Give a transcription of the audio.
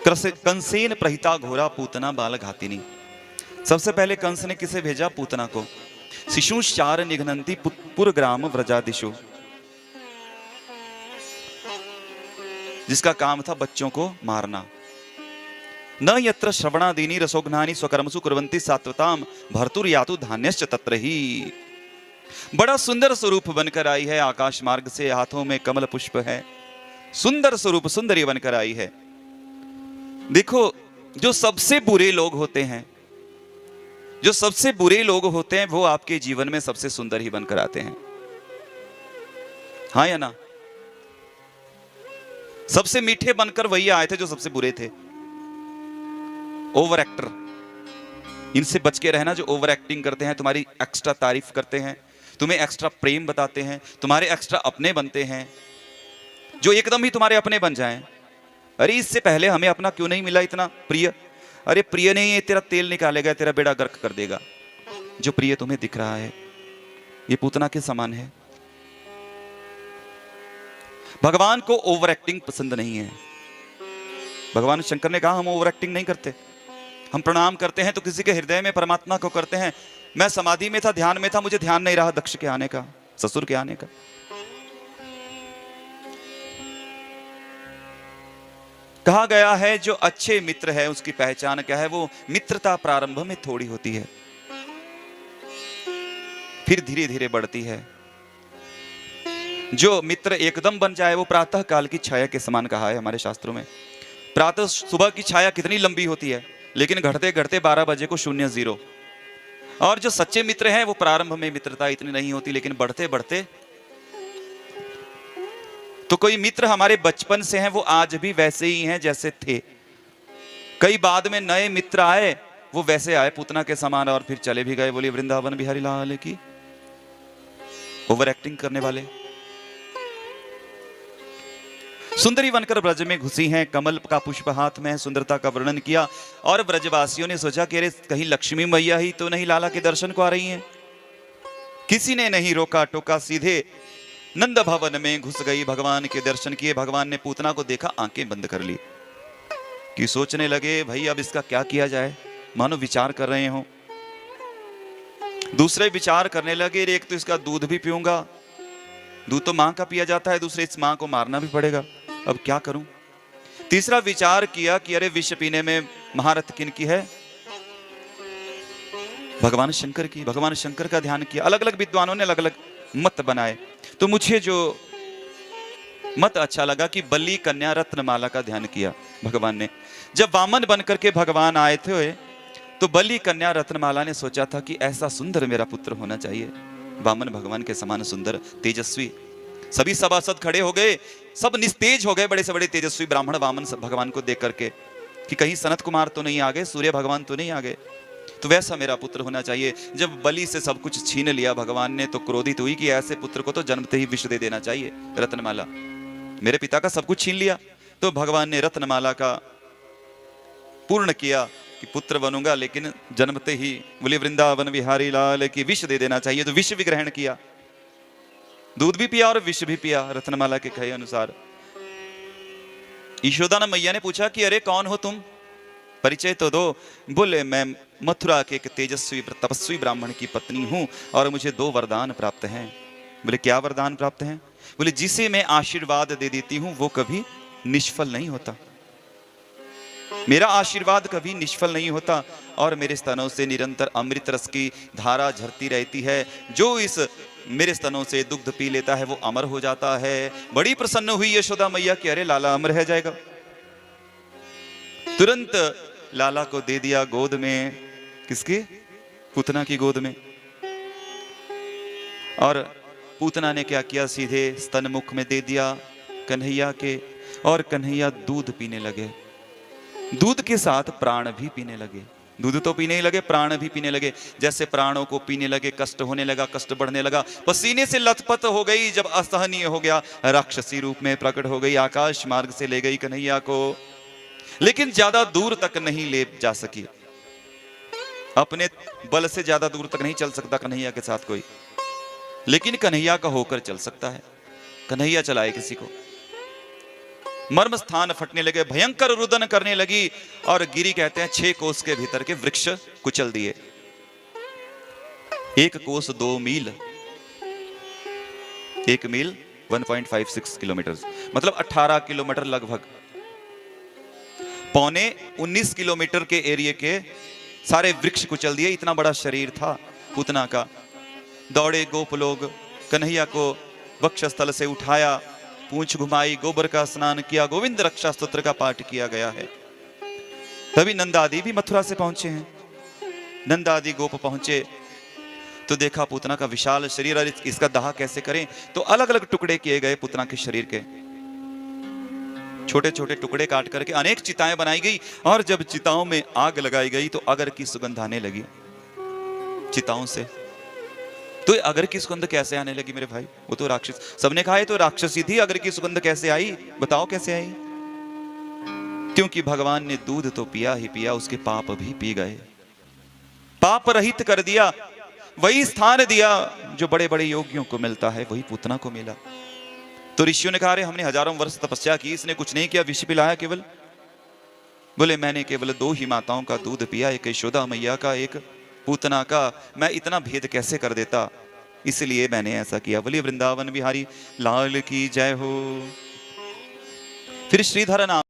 कंसेन प्रहिता घोरा पूतना बाल घातिनी। सबसे पहले कंस ने किसे भेजा? पूतना को। शिशुश्चार निघ्नन्ति पुरग्राम व्रजादिशु, जिसका काम था बच्चों को मारना। न यत्र श्रवणादीनि रसोघ्नानि स्वकर्मसु कुर्वन्ति सात्वताम भर्तुर्यातु धान्यश्च तत्र ही। बड़ा सुंदर स्वरूप बनकर आई है आकाश मार्ग से, हाथों में कमल पुष्प है, सुंदर स्वरूप सुंदरी बनकर आई है। देखो, जो सबसे बुरे लोग होते हैं, जो सबसे बुरे लोग होते हैं, वो आपके जीवन में सबसे सुंदर ही बनकर आते हैं। हाँ या ना? सबसे मीठे बनकर वही आए थे जो सबसे बुरे थे। ओवर एक्टर, इनसे बच के रहना। जो ओवर एक्टिंग करते हैं, तुम्हारी एक्स्ट्रा तारीफ करते हैं, तुम्हें एक्स्ट्रा प्रेम बताते हैं, तुम्हारे एक्स्ट्रा अपने बनते हैं, जो एकदम ही तुम्हारे अपने बन जाएं। अरे इससे पहले हमें अपना क्यों नहीं मिला इतना प्रिय? अरे प्रिय नहीं है, तेरा तेल निकालेगा, तेरा बेड़ा गर्क कर देगा। जो प्रिय तुम्हें दिख रहा है ये पूतना के समान है। भगवान को ओवर एक्टिंग पसंद नहीं है। भगवान शंकर ने कहा हम ओवर एक्टिंग नहीं करते। हम प्रणाम करते हैं तो किसी के हृदय में परमात्मा को करते हैं। मैं समाधि में था, ध्यान में था, मुझे ध्यान नहीं रहा दक्ष के आने का, ससुर के आने का। कहा गया है जो अच्छे मित्र है उसकी पहचान क्या है? वो मित्रता प्रारंभ में थोड़ी होती है, फिर धीरे धीरे बढ़ती है। जो मित्र एकदम बन जाए वो प्रातः काल की छाया के समान कहा है हमारे शास्त्रों में। प्रातः सुबह की छाया कितनी लंबी होती है, लेकिन घटते घटते 12 बजे को 0 0। और जो सच्चे मित्र हैं वो प्रारंभ में मित्रता इतनी नहीं होती, लेकिन बढ़ते बढ़ते। तो कोई मित्र हमारे बचपन से हैं, वो आज भी वैसे ही हैं जैसे थे। कई बाद में नए मित्र आए, वो वैसे आए पूतना के समान, और फिर चले भी गए। बोलिए वृंदावन बिहारी लाल की। ओवर एक्टिंग करने वाले। सुंदरी बनकर ब्रज में घुसी हैं, कमल का पुष्प हाथ में है, सुंदरता का वर्णन किया। और ब्रजवासियों ने सोचा कि अरे कहीं लक्ष्मी मैया ही तो नहीं लाला के दर्शन को आ रही हैं। किसी ने नहीं रोका टोका, सीधे नंद भवन में घुस गई, भगवान के दर्शन किए। भगवान ने पूतना को देखा, आंखें बंद कर ली कि सोचने लगे भाई अब इसका क्या किया जाए। मानो विचार कर रहे हो। दूसरे विचार करने लगे, एक तो इसका दूध भी पीऊंगा, दूध तो मां का पिया जाता है, दूसरे इस मां को मारना भी पड़ेगा, अब क्या करूं। तीसरा विचार किया कि अरे विष पीने में महारत किनकी है? भगवान शंकर की। भगवान शंकर का ध्यान किया। अलग अलग विद्वानों ने अलग अलग मत बनाए, तो मुझे जो मत अच्छा लगा कि बलि कन्या रत्नमाला का ध्यान किया भगवान ने। जब वामन बनकर के भगवान आए थे तो बलि कन्या रत्नमाला ने सोचा था कि ऐसा सुंदर मेरा पुत्र होना चाहिए, वामन भगवान के समान सुंदर तेजस्वी। सभी सभासद खड़े हो गए, सब निस्तेज हो गए, बड़े से बड़े तेजस्वी ब्राह्मण वामन भगवान को देख करके कि कहीं सनत कुमार तो नहीं आ गए, सूर्य भगवान तो नहीं आ गए, तो वैसा मेरा पुत्र होना चाहिए। जब बलि से सब कुछ छीन लिया भगवान ने, तो क्रोधित हुई कि ऐसे पुत्र को तो जन्मते ही विष दे देना चाहिए, रत्नमाला। मेरे पिता का सब कुछ छीन लिया। तो भगवान ने रत्नमाला का पूर्ण किया कि पुत्र बनूंगा, लेकिन जन्मते ही बोले वृंदावन बिहारी लाल की विष दे देना चाहिए। तो विष भी ग्रहण किया, दूध भी पिया और विष भी पिया रत्नमाला के कहे अनुसार। यशोदा मैया ने पूछा कि अरे कौन हो तुम, परिचय तो दो। बोले मैं मथुरा के एक तेजस्वी तपस्वी ब्राह्मण की पत्नी हूं और मुझे 2 वरदान प्राप्त हैं। बोले क्या वरदान प्राप्त हैं? बोले जिसे मैं आशीर्वाद दे देती हूं वो कभी निष्फल नहीं होता, मेरा आशीर्वाद कभी निष्फल नहीं होता, और मेरे स्तनों से निरंतर अमृत रस की धारा झरती रहती है। जो इस मेरे स्तनों से दुग्ध पी लेता है वो अमर हो जाता है। बड़ी प्रसन्न हुई यशोदा मैया कि अरे लाला अमर रह जाएगा। तुरंत लाला को दे दिया गोद में, किसके? पूतना की गोद में। और पूतना ने क्या किया, सीधे स्तन मुख में दे दिया कन्हैया के, और कन्हैया दूध पीने लगे। दूध के साथ प्राण भी पीने लगे। दूध तो पीने ही लगे, प्राण भी पीने लगे। जैसे प्राणों को पीने लगे, कष्ट होने लगा, कष्ट बढ़ने लगा, पसीने से लथपथ हो गई। जब असहनीय हो गया, राक्षसी रूप में प्रकट हो गई, आकाश मार्ग से ले गई कन्हैया को, लेकिन ज्यादा दूर तक नहीं ले जा सकी। अपने बल से ज्यादा दूर तक नहीं चल सकता कन्हैया के साथ कोई, लेकिन कन्हैया का होकर चल सकता है। कन्हैया चलाए किसी को। मर्म स्थान फटने लगे, भयंकर रुदन करने लगी और गिरी कहते हैं 6 कोस के भीतर के वृक्ष कुचल दिए। 1 कोस 2 मील, 1 मील 1.56 किलोमीटर, मतलब 18 किलोमीटर लगभग, पौने 19 किलोमीटर के एरिया के सारे वृक्ष कुचल दिए। इतना बड़ा शरीर था पूतना का। दौड़े गोप लोग, कन्हैया को वक्षस्थल से उठाया, पूंछ घुमाई, गोबर का स्नान किया, गोविंद रक्षा स्तोत्र का पाठ किया गया है। तभी नंदादि भी मथुरा से पहुंचे हैं। नंदादि गोप पहुंचे तो देखा पूतना का विशाल शरीर, और इसका दाह कैसे करें, तो अलग अलग टुकड़े किए गए पूतना के शरीर के, छोटे छोटे टुकड़े काट करके अनेक चिताएं बनाई गई, और जब चिताओं में आग लगाई गई तो अगर की सुगंध आने लगी चिताओं से। तो अगर की सुगंध कैसे आने लगी मेरे भाई? वो तो राक्षस, सबने कहा है तो राक्षसी थी, अगर की सुगंध कैसे आई? बताओ कैसे आई? क्योंकि भगवान ने दूध तो पिया ही पिया, उसके पाप भी पी गए, पाप रहित कर दिया, वही स्थान दिया जो बड़े बड़े योगियों को मिलता है, वही पूतना को मिला। तो ऋषियों ने कहा, अरे हमने हजारों वर्ष तपस्या की, इसने कुछ नहीं किया, विष पिलाया केवल। बोले मैंने केवल 2 ही माताओं का दूध पिया, एक यशोदा मैया का, एक पूतना का, मैं इतना भेद कैसे कर देता, इसलिए मैंने ऐसा किया। बोलिए वृंदावन बिहारी लाल की जय हो। फिर श्रीधर नाम